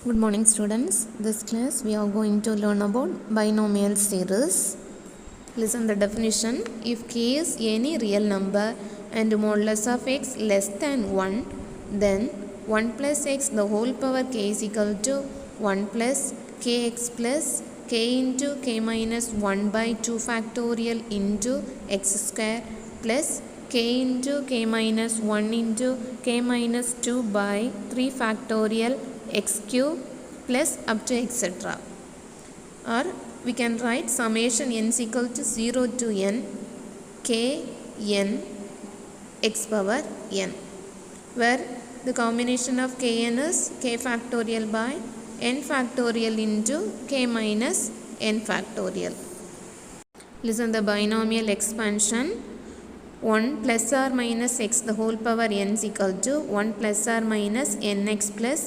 Good morning students. This class we are going to learn about binomial series. Listen the definition. If k is any real number and modulus of x less than 1, then 1 plus x the whole power k is equal to 1 plus kx plus k into k minus 1 by 2 factorial into x square plus k into k minus 1 into k minus 2 by 3 factorial x cube plus up to etc. Or we can write summation n is equal to 0 to n k n x power n, where the combination of kn is k factorial by n factorial into k minus n factorial. Listen the binomial expansion. 1 plus or minus x the whole power n is equal to 1 plus or minus nx plus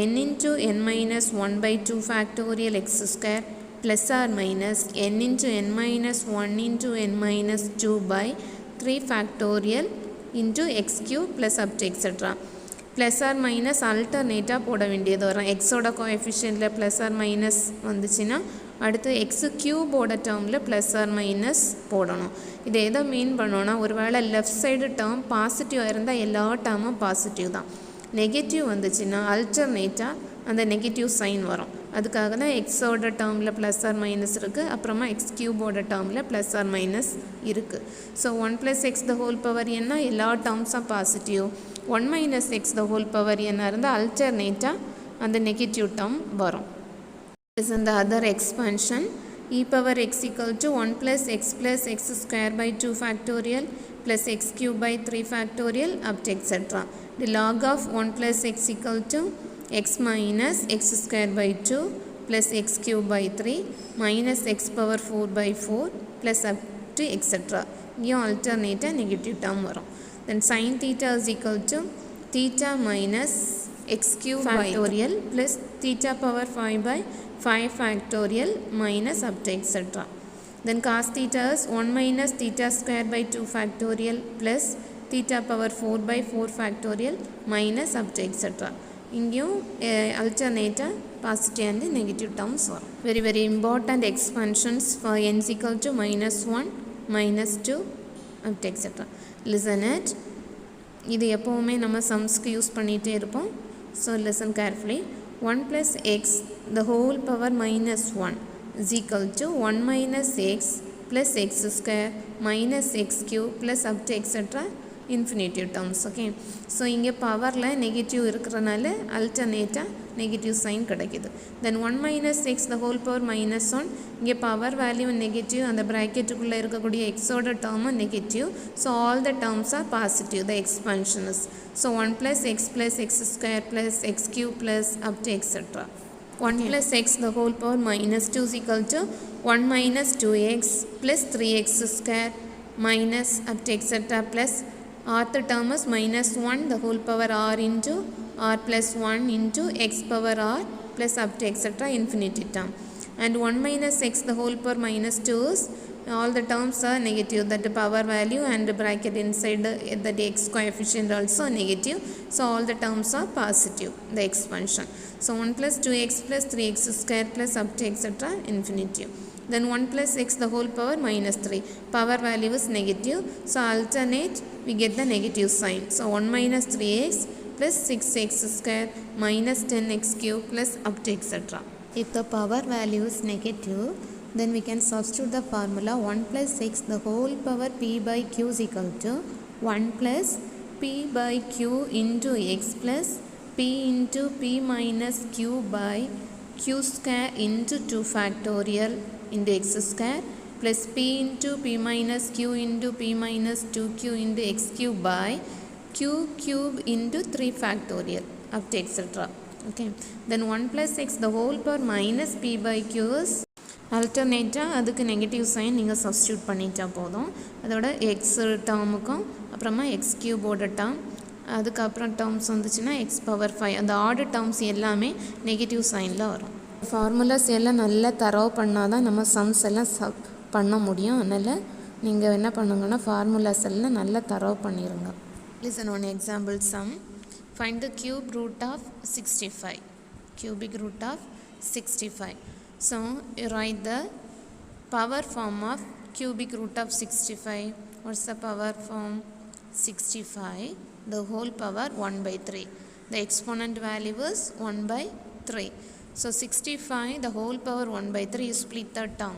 n into n minus 1 by 2 factorial x square plus or minus n into n minus 1 into n minus 2 by 3 factorial into x cube plus up to etc. Plus or minus alternate போட வேண்டியது வரும். x ஓட கோஎஃபிஷியன்ட்ல plus or minus வந்துச்சுன்னா அடுத்து x கியூபோட டேர்மில் plus R minus போடணும். இதை எதை மீன் பண்ணோன்னா, ஒருவேளை லெஃப்ட் சைடு டேர்ம் பாசிட்டிவாக இருந்தால் எல்லா டேர்மும் பாசிட்டிவ் தான். நெகட்டிவ் வந்துச்சுன்னா அல்டர்னேட்டாக அந்த நெகட்டிவ் சைன் வரும். அதுக்காக தான் எக்ஸோட டேர்மில் ப்ளஸ் ஆர் மைனஸ் இருக்குது, அப்புறமா எக்ஸ் கியூபோட டேர்மில் ப்ளஸ் ஆர் மைனஸ் இருக்குது. So 1 + x the whole power என்ன எல்லா டேர்ம்ஸும் positive, 1 - x the whole power என்ன இருந்தால் அல்டர்னேட்டாக அந்த நெகட்டிவ் டேர்ம் வரும். This is the other expansion. E power x equal to 1 plus x square by 2 factorial plus x cube by 3 factorial up to etc. The log of 1 plus x equal to x minus x square by 2 plus x cube by 3 minus x power 4 by 4 plus up to etc. You alternate a negative term varum. Then sin theta is equal to theta minus x cube factorial plus theta power 5 by 5 factorial minus up to etc. Then cos theta is 1 minus theta square by 2 factorial plus theta power 4 by 4 factorial minus up to etc. இங்கேயும் alternate positive and negative terms வரும். Very important expansions for n is equal to -1, -2 up to etc. Listen it. இது எப்போவுமே நம்ம சம்ஸ்க்கு use பண்ணிகிட்டே இருப்போம். So listen carefully. 1 plus x the whole power minus 1 is equal to 1 minus x plus x square minus x cube plus up to etc. infinitive terms. Okay. So இங்கே பவரில் negative இருக்கிறனால அல்டர்னேட்டாக negative sign கிடைக்கிது. தென் 1 minus x the whole power minus 1, இங்கே power value negative, அந்த ப்ராக்கெட்டுக்குள்ளே இருக்கக்கூடிய எக்ஸோட டேர்மும் negative. So all the terms are positive. The expansion is so 1 plus x square plus x cube plus up to etc. 1 plus x the whole power minus 2 is equal to 1 minus 2x plus 3x square minus up to etc. plus rth term is minus 1 the whole power r into r plus 1 into x power r plus up to etc. infinity term. And 1 minus x the whole power minus 2 is all the terms are negative, that the power value and the bracket inside the x coefficient also negative. So all the terms are positive, the expansion. So 1 plus 2x plus 3x square plus up to etc. infinity. Then 1 plus x the whole power minus 3. Power value is negative. So alternate we get the negative sign. So 1 minus 3x plus 6x square minus 10x cube plus up to etc. If the power value is negative, then we can substitute the formula 1 plus x the whole power p by q is equal to 1 plus p by q into x plus p into p minus q by q square into 2 factorial into x square plus p into p minus q into p minus 2q into x cube by q cube into 3 factorial up to etc. Okay. Then 1 plus x the whole power minus p by q is அல்டர்னேட்டாக அதுக்கு negative sign நீங்கள் substitute பண்ணிட்டா போதும். அதோட X டேர்முக்கும் அப்புறமா X கியூபோட term, அதுக்கப்புறம் terms வந்துச்சுன்னா X power 5, அந்த order terms எல்லாமே நெகட்டிவ் சைனில் வரும். ஃபார்முலாஸ் எல்லாம் நல்லா தரவு பண்ணால் தான் நம்ம சம்ஸ் எல்லாம் பண்ண முடியும். அதனால் நீங்கள் என்ன பண்ணுங்கன்னா ஃபார்முலாஸ் எல்லாம் நல்லா தரவு பண்ணிடுங்க. Listen one example sum. Find the cube root of 65. cubic root of 65. So you write the power form of cubic root of 65. What's the power form? 65 the whole power 1 by 3. The exponent value is 1 by 3. So 65 the whole power 1 by 3, you split the term.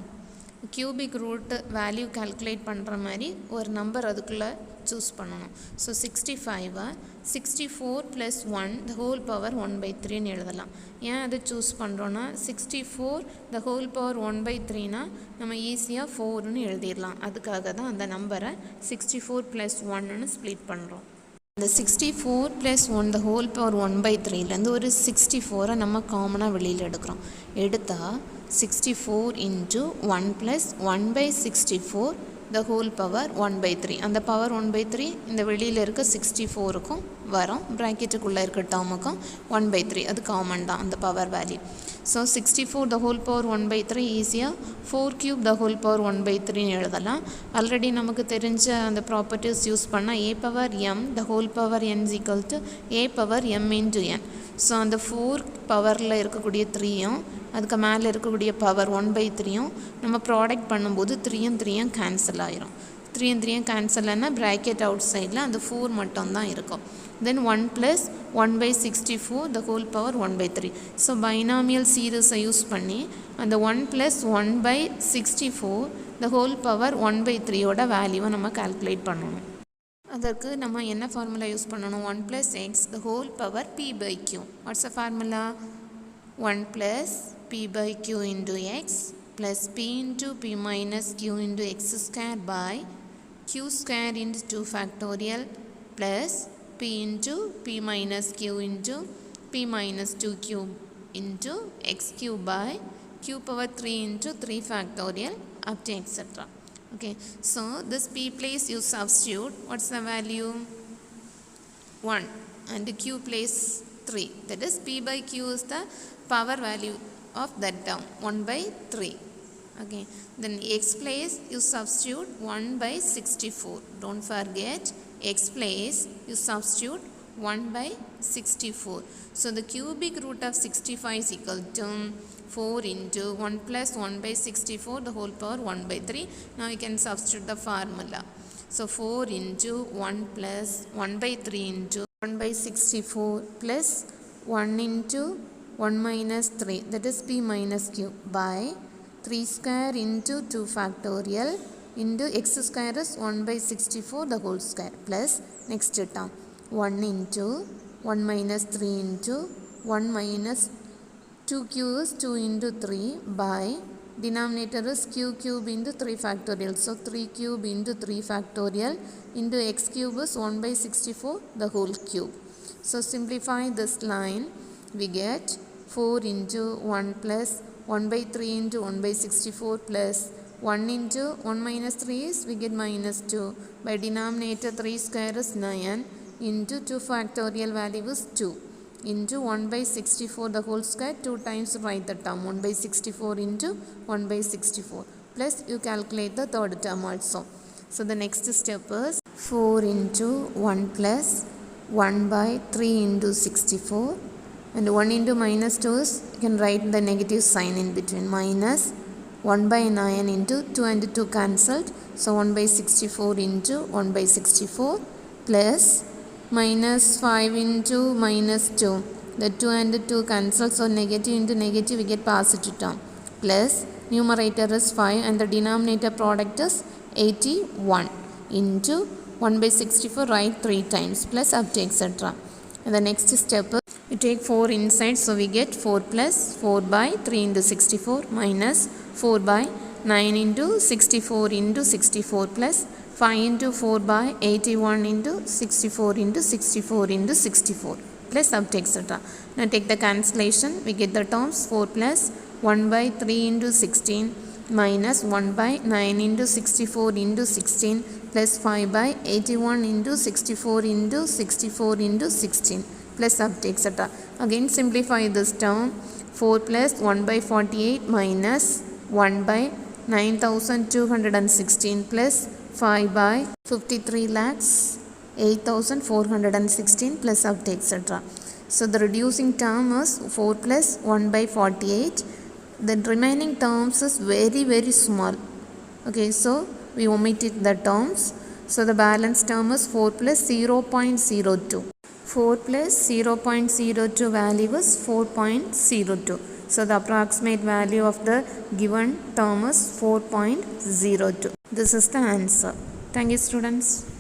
Cubic root value calculate பண்ணுற மாதிரி ஒரு number அதுக்குள்ளே choose பண்ணணும். So 65 64 + 1 the whole power 1 by 3ன்னு எழுதலாம். ஏன் அதை choose பண்ணுறோன்னா 64 the whole power 1 by 3னா நம்ம ஈஸியாக 4ன்னு எழுதிடலாம். அதுக்காக தான் அந்த நம்பரை 64 + 1ன்னு ஸ்ப்ளிட் பண்ணுறோம். இந்த 64 + 1 the whole power 1 by 3லேருந்து ஒரு 64 நம்ம காமனாக வெளியில் எடுக்கிறோம். எடுத்தால் 64 into 1 + 1 by 64 the whole power 1 by 3. அந்த பவர் 1 by 3 இந்த வெளியில் இருக்க 64க்கும் வரும், ப்ராக்கெட்டுக்குள்ளே இருக்க டேர்முக்கும் 1 by 3 அது காமன் தான் அந்த power value. So 64 the whole power 1 by 3 ஈஸியாக 4 cube the whole power 1 by 3ன்னு எழுதலாம். ஆல்ரெடி நமக்கு தெரிஞ்ச அந்த ப்ராப்பர்ட்டிஸ் யூஸ் பண்ணால் a power m the whole power n is equal to a power m into n. So அந்த 4 பவரில் இருக்கக்கூடிய 3யும் அதுக்கு மேலே இருக்கக்கூடிய பவர் 1 by 3யும் நம்ம ப்ராடக்ட் பண்ணும்போது 3யும் 3யும் கேன்சல் ஆயிரும். 3யும் 3யும் கேன்சல் ஆனால் ப்ராக்கெட் அவுட் சைடில் அந்த 4 மட்டும்தான் இருக்கும். Then 1 + 1 by 64 the whole power 1 by 3. So binomial சீரீஸை யூஸ் பண்ணி அந்த 1 + 1 by 64 the whole power 1 by 3யோட வேல்யூவை நம்ம கால்குலேட் பண்ணணும். அதற்கு நம்ம என்ன ஃபார்முலா யூஸ் பண்ணணும்? 1 + x the whole power p by q. What's the formula? 1 + p by q into x plus p into p minus q into x square by q square into 2 factorial plus p into p minus q into p minus 2 cube into x cube by q power 3 into 3 factorial up to etc. Okay, so this p place you substitute. What's the value? 1 and q place 3. That is p by q is the power value of that term 1 by 3. Okay, then x place you substitute 1 by 64. Don't forget x place you substitute 1 by 64. So the cubic root of 65 is equal to 4 into 1 + 1 by 64 the whole power 1 by 3. Now you can substitute the formula. So 4 into 1 + 1 by 3 into 1 by 64 plus 1 into 1 minus 3, that is p minus q, by 3 square into 2 factorial into x square is 1 by 64 the whole square plus next term 1 into 1 minus 3 into 1 minus 2q is 2 into 3 by denominator is q cube into 3 factorial. So 3 cube into 3 factorial into x cube is 1 by 64 the whole cube. So simplify this line, we get 4 into 1 plus 1 by 3 into 1 by 64 plus 1 into 1 minus 3 is we get minus 2. By denominator 3 square is 9 into 2 factorial value is 2 into 1 by 64 the whole square, 2 times write the term 1 by 64 into 1 by 64 plus you calculate the third term also. So the next step is 4 into 1 plus 1 by 3 into 64 and 1 into minus 2 is you can write the negative sign in between, minus 1 by 9 into 2 and 2 cancelled, so 1 by 64 into 1 by 64 plus minus 5 into minus 2, the 2 and 2 cancel, so negative into negative we get positive term, plus numerator is 5 and the denominator product is 81 into 1 by 64 write 3 times plus up to etc. And the next step is we take 4 inside, so we get 4 plus 4 by 3 into 64 minus 4 by 9 into 64 into 64 plus 5 into 4 by 81 into 64 into 64 into 64 plus up to etc. Now take the cancellation, we get the terms 4 plus 1 by 3 into 16 minus 1 by 9 into 64 into 16 plus 5 by 81 into 64 into 64 into 16 plus up to etc. Again simplify this term, 4 plus 1 by 48 minus 1 by 9216 plus 5 by 53 lakhs 8416 plus up to etc. So the reducing term is 4 plus 1 by 48. The remaining terms is very small. Okay, so we omitted the terms. So the balance term is 4 plus 0.02. 4 plus 0.02 value is 4.02. So the approximate value of the given term is 4.02. This is the answer. Thank you, students.